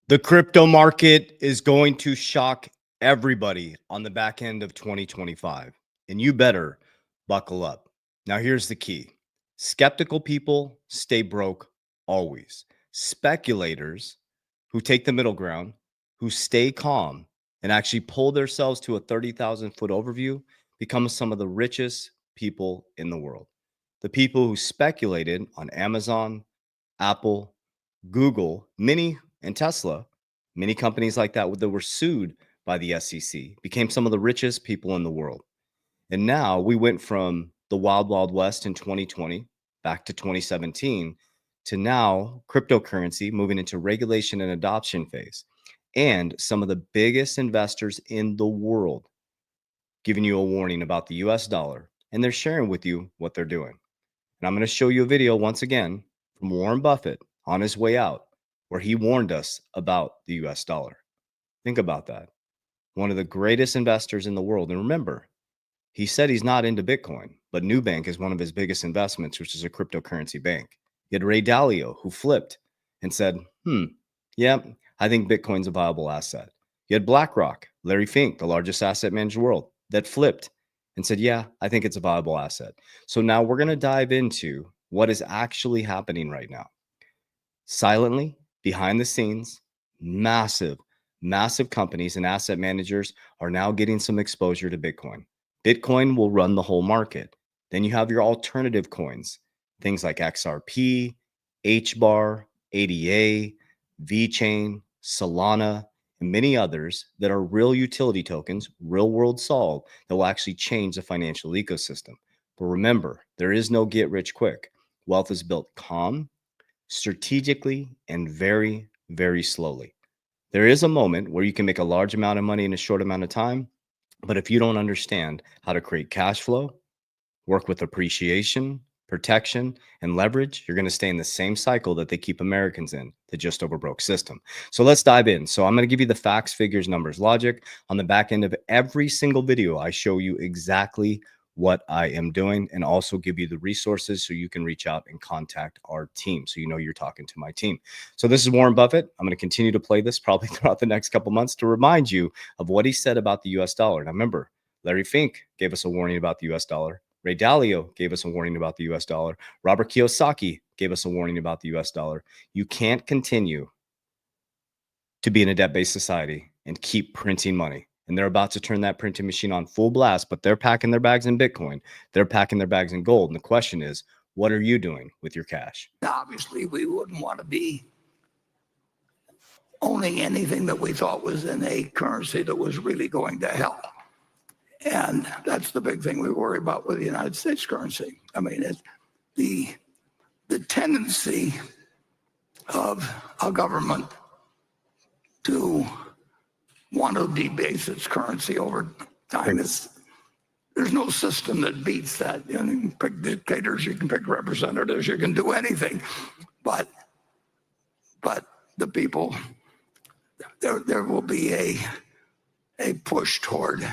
The crypto market is going to shock everybody on the back end of 2025, and you better buckle up. Now, here's the key: skeptical people stay broke always. Speculators who take the middle ground, who stay calm and actually pull themselves to a 30,000-foot overview, become some of the richest people in the world. The people who speculated on Amazon, Apple, Google, many and Tesla, many companies like that were sued by the SEC, became some of the richest people in the world. And now we went from the wild, wild west in 2020 back to 2017 to now cryptocurrency moving into regulation and adoption phase. And some of the biggest investors in the world giving you a warning about the US dollar, and they're sharing with you what they're doing. And I'm going to show you a video once again from Warren Buffett on his way out, where he warned us about the US dollar. Think about that. One of the greatest investors in the world. And remember, he said he's not into Bitcoin, but Nubank is one of his biggest investments, which is a cryptocurrency bank. You had Ray Dalio, who flipped and said, yeah, I think Bitcoin's a viable asset. You had BlackRock, Larry Fink, the largest asset manager in the world, that flipped and said, yeah, I think it's a viable asset. So now we're going to dive into what is actually happening right now. Silently, behind the scenes, massive, massive companies and asset managers are now getting some exposure to Bitcoin. Bitcoin will run the whole market. Then you have your alternative coins, things like XRP, HBAR, ADA, VChain, Solana, and many others that are real utility tokens, real world solve that will actually change the financial ecosystem. But remember, there is no get rich quick. Wealth is built calm, strategically, and very, very slowly. There is a moment where you can make a large amount of money in a short amount of time, but if you don't understand how to create cash flow, work with appreciation, protection, and leverage, you're going to stay in the same cycle that they keep Americans in, the just over broke system. So let's dive in. So I'm going to give you the facts, figures, numbers, logic. On the back end of every single video, I show you exactly what I am doing and also give you the resources so you can reach out and contact our team so you know you're talking to my team. So this is Warren Buffett. I'm going to continue to play this probably throughout the next couple months to remind you of what he said about the US dollar. Now remember, Larry Fink gave us a warning about the US dollar. Ray Dalio gave us a warning about the US dollar. Robert Kiyosaki gave us a warning about the US dollar. You can't continue to be in a debt-based society and keep printing money. And they're about to turn that printing machine on full blast, but they're packing their bags in Bitcoin. They're packing their bags in gold. And the question is, what are you doing with your cash? Obviously, we wouldn't want to be owning anything that we thought was in a currency that was really going to hell. And that's the big thing we worry about with the United States currency. I mean, the tendency of a government to want to debase its currency over time is, there's no system that beats that. You can pick dictators, you can pick representatives, you can do anything, but the people, there will be a push toward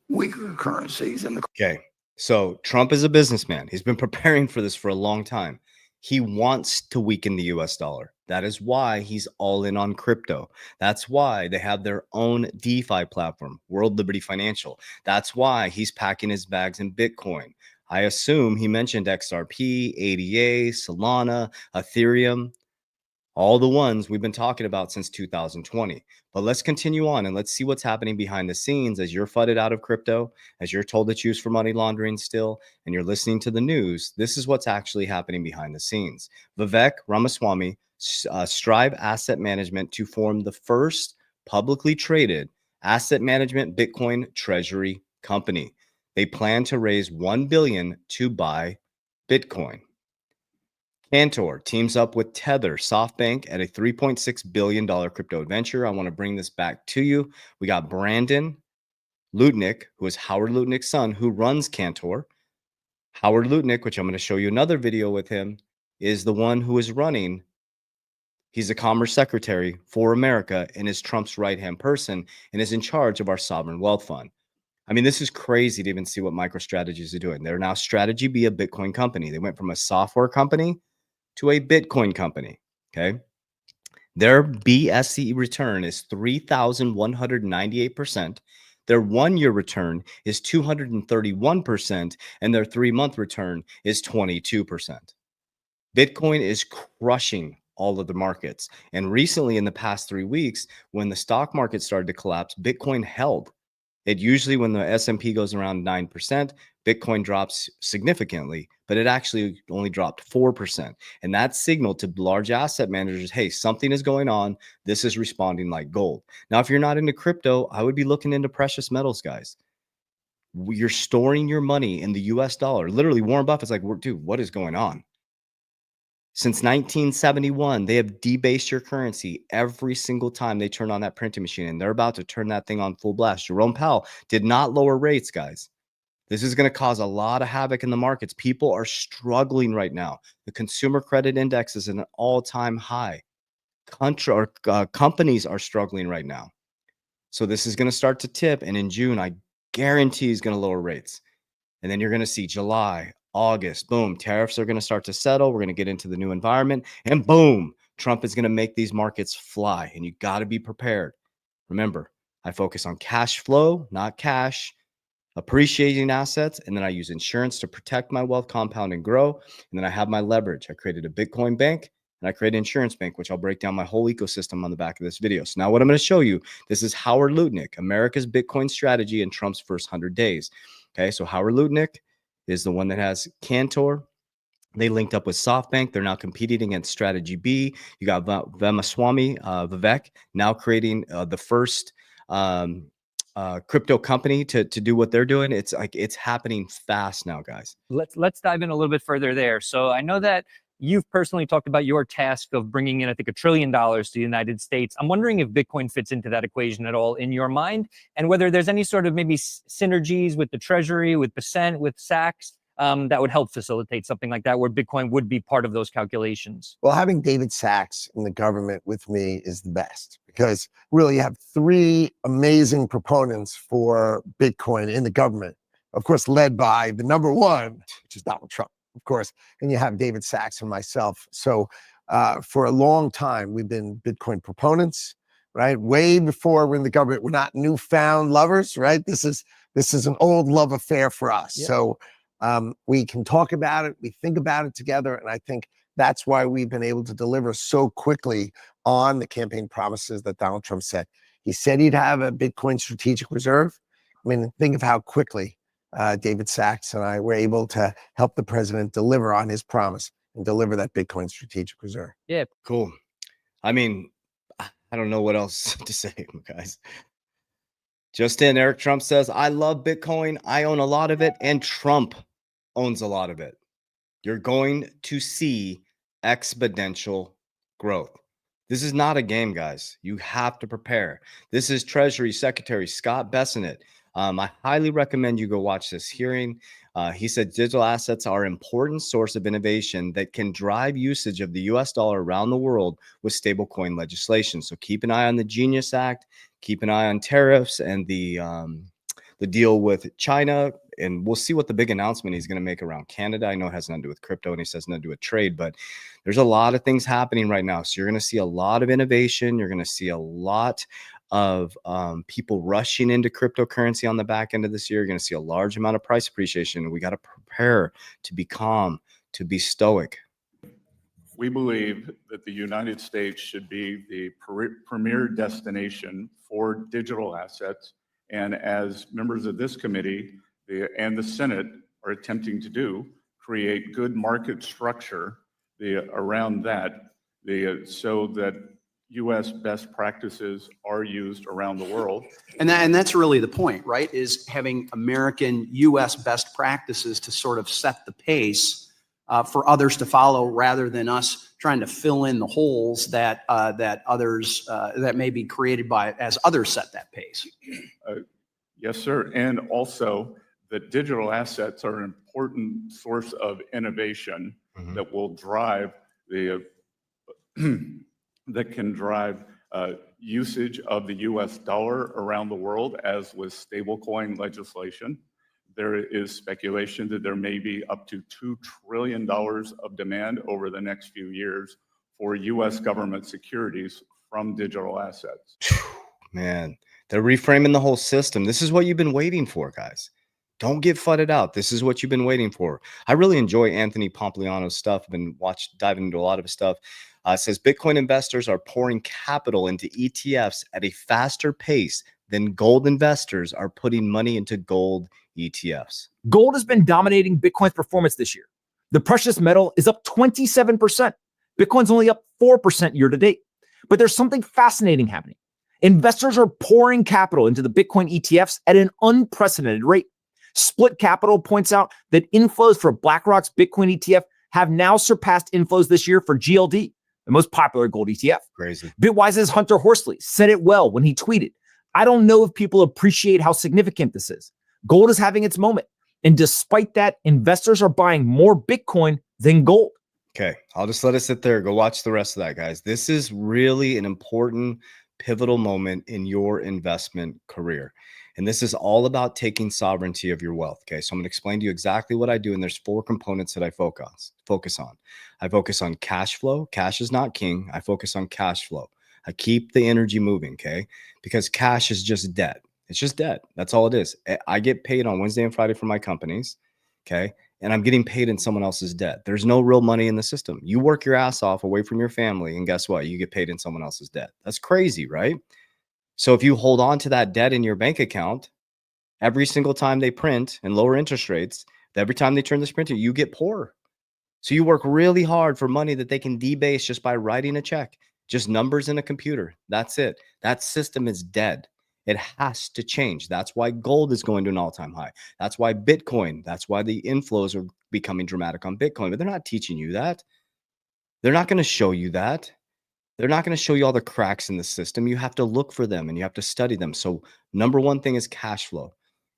weaker currencies. Okay, so Trump is a businessman. He's been preparing for this for a long time. He wants to weaken the US dollar. That is why he's all in on crypto. That's why they have their own DeFi platform, World Liberty Financial. That's why he's packing his bags in Bitcoin. I assume he mentioned XRP, ADA, Solana, Ethereum, all the ones we've been talking about since 2020. But let's continue on and let's see what's happening behind the scenes as you're flooded out of crypto, as you're told to choose for money laundering still, and you're listening to the news. This is what's actually happening behind the scenes. Vivek Ramaswamy, Strive Asset Management, to form the first publicly traded asset management Bitcoin treasury company. They plan to raise $1 billion to buy Bitcoin. Cantor teams up with Tether, SoftBank at a $3.6 billion crypto adventure. I want to bring this back to you. We got Brandon Lutnick, who is Howard Lutnick's son, who runs Cantor. Howard Lutnick, which I'm going to show you another video with him, is the one who is running. He's the Commerce Secretary for America and is Trump's right-hand person and is in charge of our sovereign wealth fund. I mean, this is crazy to even see what MicroStrategies are doing. They're now Strategy B, a Bitcoin company. They went from a software company to a Bitcoin company. Okay. Their BSE return is 3,198%. Their 1-year return is 231%, and their 3-month return is 22%. Bitcoin is crushing all of the markets. And recently, in the past 3 weeks, when the stock market started to collapse, Bitcoin held. It usually, when the S&P goes around 9%, Bitcoin drops significantly, but it actually only dropped 4%. And that signaled to large asset managers, hey, something is going on. This is responding like gold. Now, if you're not into crypto, I would be looking into precious metals, guys. You're storing your money in the US dollar. Literally, Warren Buffett's like, dude, what is going on? Since 1971, they have debased your currency every single time they turn on that printing machine, and they're about to turn that thing on full blast. Jerome Powell did not lower rates, guys. This is going to cause a lot of havoc in the markets. People are struggling right now. The consumer credit index is at an all-time high. Companies are struggling right now. So this is going to start to tip, and in June, I guarantee he's going to lower rates. And then you're going to see July, August, boom, tariffs are going to start to settle. We're going to get into the new environment, and boom, Trump is going to make these markets fly. And you got to be prepared. Remember, I focus on cash flow, not cash, appreciating assets. And then I use insurance to protect my wealth, compound, and grow. And then I have my leverage. I created a Bitcoin bank and I created an insurance bank, which I'll break down my whole ecosystem on the back of this video. So now what I'm going to show you, this is Howard Lutnick, America's Bitcoin strategy in Trump's first 100 days. Okay, so Howard Lutnick is the one that has Cantor. They linked up with SoftBank. They're now competing against Strategy B. You got Vemaswamy, Vivek, now creating the first crypto company to do what they're doing. It's like it's happening fast now, guys. Let's dive in a little bit further there. So I know that you've personally talked about your task of bringing in, I think, $1 trillion to the United States. I'm wondering if Bitcoin fits into that equation at all in your mind, and whether there's any sort of maybe synergies with the Treasury, with Percent, with Sachs, that would help facilitate something like that, where Bitcoin would be part of those calculations. Well, having David Sachs in the government with me is the best, because really you have 3 amazing proponents for Bitcoin in the government, of course, led by the number one, which is Donald Trump, of course, and you have David Sachs and myself. So for a long time, we've been Bitcoin proponents, right? Way before we're in the government. We're not newfound lovers, right? This is an old love affair for us. Yeah. So we can talk about it, we think about it together, and I think that's why we've been able to deliver so quickly on the campaign promises that Donald Trump said. He said he'd have a Bitcoin strategic reserve. I mean, think of how quickly David Sachs and I were able to help the president deliver on his promise and deliver that Bitcoin strategic reserve. Yeah, cool. I mean, I don't know what else to say, guys. Just in, Eric Trump says, I love Bitcoin. I own a lot of it, and Trump owns a lot of it. You're going to see exponential growth. This is not a game, guys. You have to prepare. This is Treasury Secretary Scott Bessent. I highly recommend you go watch this hearing. He said digital assets are an important source of innovation that can drive usage of the US dollar around the world with stablecoin legislation. So keep an eye on the Genius Act, keep an eye on tariffs and the deal with China, and we'll see what the big announcement he's going to make around Canada. I know it has nothing to do with crypto, and he says nothing to do with trade, but there's a lot of things happening right now. So you're going to see a lot of innovation. You're going to see a lot of people rushing into cryptocurrency on the back end of this year. You're going to see a large amount of price appreciation. We got to prepare to be calm, to be stoic. We believe that the United States should be the premier destination for digital assets. And as members of this committee and the Senate are attempting to do, create good market structure around that, so that U.S. best practices are used around the world. And that's really the point, right? Is having American U.S. best practices to sort of set the pace for others to follow, rather than us trying to fill in the holes that others that may be created as others set that pace. Yes, sir. And also that digital assets are an important source of innovation that will drive that can drive usage of the US dollar around the world, as with stablecoin legislation. There is speculation that there may be up to $2 trillion of demand over the next few years for U.S. government securities from digital assets. Man, they're reframing the whole system. This is what you've been waiting for, guys. Don't get fudded out. This is what you've been waiting for. I really enjoy Anthony Pompliano's stuff. I've been diving into a lot of his stuff. It says Bitcoin investors are pouring capital into ETFs at a faster pace than gold investors are putting money into gold ETFs. Gold has been dominating Bitcoin's performance this year. The precious metal is up 27%. Bitcoin's only up 4% year to date. But there's something fascinating happening. Investors are pouring capital into the Bitcoin ETFs at an unprecedented rate. Split Capital points out that inflows for BlackRock's Bitcoin ETF have now surpassed inflows this year for GLD, the most popular gold ETF. Crazy. Bitwise's Hunter Horsley said it well when he tweeted, "I don't know if people appreciate how significant this is. Gold is having its moment. And despite that, investors are buying more Bitcoin than gold." Okay, I'll just let it sit there. Go watch the rest of that, guys. This is really an important, pivotal moment in your investment career. And this is all about taking sovereignty of your wealth. Okay, so I'm going to explain to you exactly what I do. And there's 4 components that I focus on. I focus on cash flow. Cash is not king. I focus on cash flow. I keep the energy moving, okay? Because cash is just debt. It's just debt. That's all it is. I get paid on Wednesday and Friday for my companies, okay? And I'm getting paid in someone else's debt. There's no real money in the system. You work your ass off away from your family, and guess what? You get paid in someone else's debt. That's crazy, right? So if you hold on to that debt in your bank account, every single time they print and lower interest rates, every time they turn this printer, you get poorer. So you work really hard for money that they can debase just by writing a check, just numbers in a computer. That's it. That system is dead. It has to change. That's why gold is going to an all-time high. That's why Bitcoin, that's why the inflows are becoming dramatic on Bitcoin. But they're not teaching you that. They're not going to show you that. They're not going to show you all the cracks in the system. You have to look for them and you have to study them. So number 1 thing is cash flow.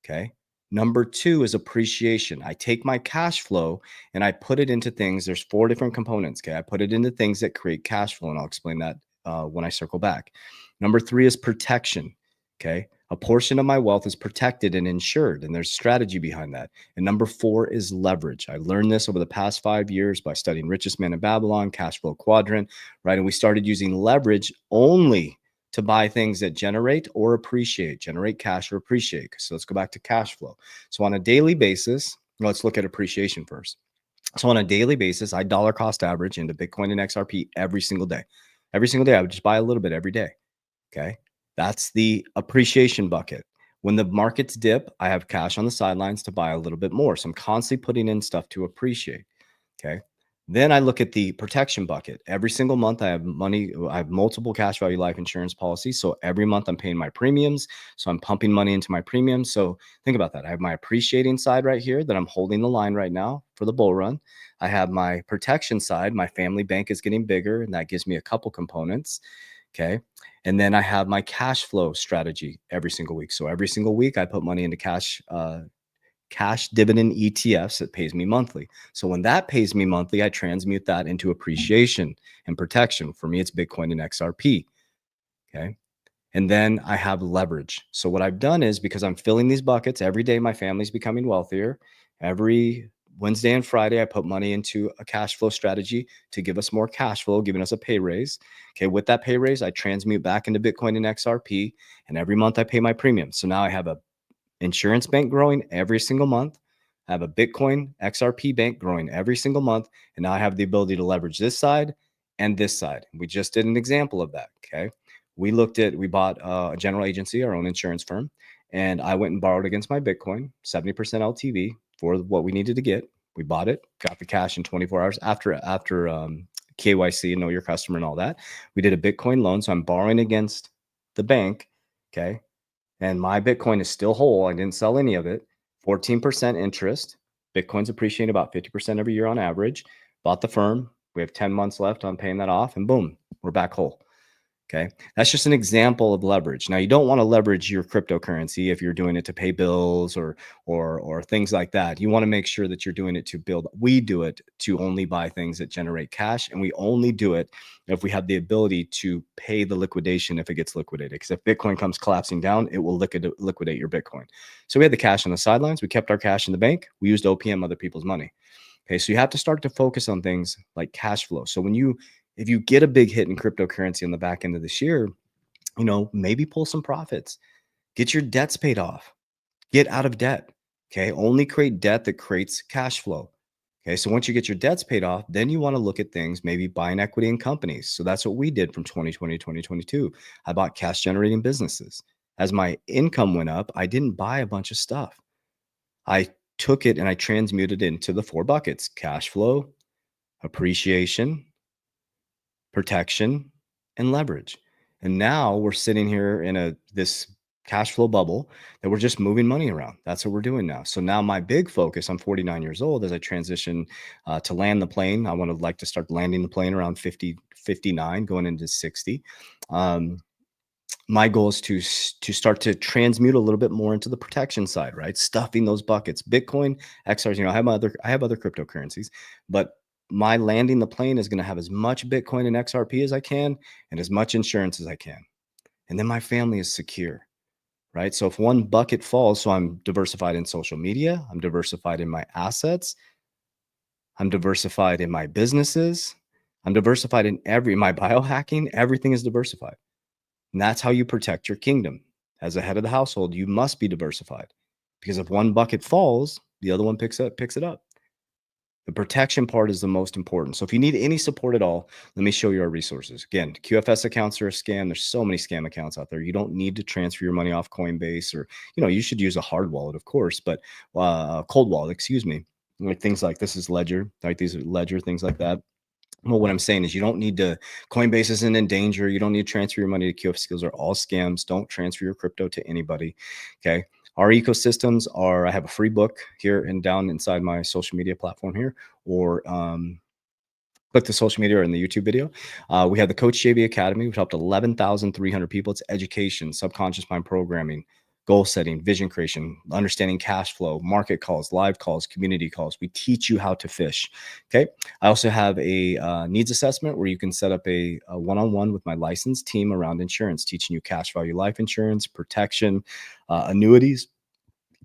Okay. Number 2 is appreciation. I take my cash flow and I put it into things. There's 4 different components. Okay. I put it into things that create cash flow, and I'll explain that when I circle back. Number 3 is protection. Okay. A portion of my wealth is protected and insured, and there's strategy behind that. And number 4 is leverage. I learned this over the past 5 years by studying Richest Man in Babylon, Cash Flow Quadrant, right? And we started using leverage only to buy things that generate or appreciate, generate cash or appreciate. So let's go back to cash flow. So on a daily basis, let's look at appreciation first. So on a daily basis, I dollar cost average into Bitcoin and XRP every single day. Every single day, I would just buy a little bit every day. Okay. That's the appreciation bucket. When the markets dip, I have cash on the sidelines to buy a little bit more. So I'm constantly putting in stuff to appreciate. Okay. Then I look at the protection bucket. Every single month I have money. I have multiple cash value life insurance policies. So every month I'm paying my premiums. So I'm pumping money into my premiums. So think about that. I have my appreciating side right here that I'm holding the line right now for the bull run. I have my protection side. My family bank is getting bigger, and that gives me a couple components. Okay. And then I have my cash flow strategy every single week. So every single week I put money into cash dividend ETFs that pays me monthly. So when that pays me monthly, I transmute that into appreciation and protection. For me, it's Bitcoin and XRP. Okay. And then I have leverage. So what I've done is, because I'm filling these buckets every day, my family's becoming wealthier. Every Wednesday and Friday, I put money into a cash flow strategy to give us more cash flow, giving us a pay raise. Okay, with that pay raise, I transmute back into Bitcoin and XRP, and every month I pay my premium. So now I have a insurance bank growing every single month. I have a Bitcoin XRP bank growing every single month, and now I have the ability to leverage this side and this side. We just did an example of that. Okay, we bought a general agency, our own insurance firm, and I went and borrowed against my Bitcoin, 70% LTV. For what we needed to get. We bought it, got the cash in 24 hours after KYC and know your customer and all that. We did a Bitcoin loan. So I'm borrowing against the bank. Okay. And my Bitcoin is still whole. I didn't sell any of it. 14% interest. Bitcoin's appreciating about 50% every year on average. Bought the firm. We have 10 months left on paying that off, and boom, we're back whole. Okay. That's just an example of leverage. Now, you don't want to leverage your cryptocurrency if you're doing it to pay bills or things like that. You want to make sure that you're doing it to build. We do it to only buy things that generate cash. And we only do it if we have the ability to pay the liquidation if it gets liquidated. Because if Bitcoin comes collapsing down, it will liquidate your Bitcoin. So we had the cash on the sidelines. We kept our cash in the bank. We used OPM other people's money. Okay. So you have to start to focus on things like cash flow. So when you If you get a big hit in cryptocurrency on the back end of this year, maybe pull some profits, get your debts paid off, get out of debt. Okay. Only create debt that creates cash flow. Okay. So once you get your debts paid off, then you want to look at things, maybe buying equity in companies. So that's what we did from 2020 to 2022. I bought cash generating businesses. As my income went up, I didn't buy a bunch of stuff. I took it and I transmuted it into the 4 buckets: cash flow, appreciation, protection, and leverage. And now we're sitting here in this cash flow bubble that we're just moving money around. That's what we're doing now. So now my big focus, I'm 49 years old, as I transition to land the plane. I want to like to start landing the plane around 50, 59, going into 60. My goal is to start to transmute a little bit more into the protection side, right? Stuffing those buckets, Bitcoin, XRs. I have other cryptocurrencies, but my landing the plane is going to have as much Bitcoin and XRP as I can, and as much insurance as I can. And then my family is secure, right? So if one bucket falls, so I'm diversified in social media, I'm diversified in my assets, I'm diversified in my businesses, I'm diversified in my biohacking, everything is diversified. And that's how you protect your kingdom. As a head of the household, you must be diversified, because if one bucket falls, the other one picks it up. The protection part is the most important. So if you need any support at all, let me show you our resources. Again, QFS accounts are a scam. There's so many scam accounts out there. You don't need to transfer your money off Coinbase, or, you should use a hard wallet, of course, but cold wallet, excuse me. Like things like this is Ledger, right? These are Ledger, things like that. Well, what I'm saying is you don't need to, Coinbase isn't in danger. You don't need to transfer your money to QFS. Skills are all scams. Don't transfer your crypto to anybody. Okay. Our ecosystems are, I have a free book here and down inside my social media platform here, or click the social media or in the YouTube video. We have the Coach JV Academy, which helped 11,300 people. It's education, subconscious mind programming, goal setting, vision creation, understanding cash flow, market calls, live calls, community calls. We teach you how to fish. Okay. I also have a needs assessment where you can set up a one-on-one with my licensed team around insurance, teaching you cash value life insurance, protection, annuities,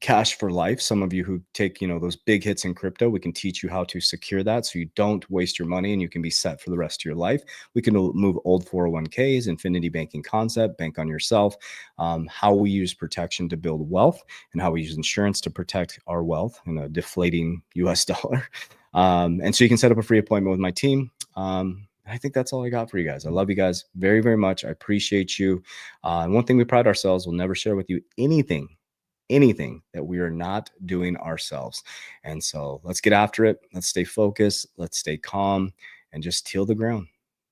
cash for life. Some of you who take, those big hits in crypto, we can teach you how to secure that so you don't waste your money and you can be set for the rest of your life. We can move old 401ks, infinity banking concept, bank on yourself, how we use protection to build wealth, and how we use insurance to protect our wealth in a deflating US dollar. And so you can set up a free appointment with my team. I think that's all I got for you guys. I love you guys very, very much. I appreciate you. And one thing we pride ourselves, we'll never share with you anything that we are not doing ourselves. And so let's get after it. Let's stay focused. Let's stay calm and just till the ground.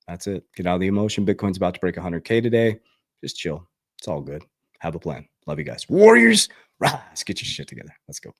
That's it. Get out of the emotion. Bitcoin's about to break 100K today. Just chill. It's all good. Have a plan. Love you guys. Warriors, rise. Get your shit together. Let's go.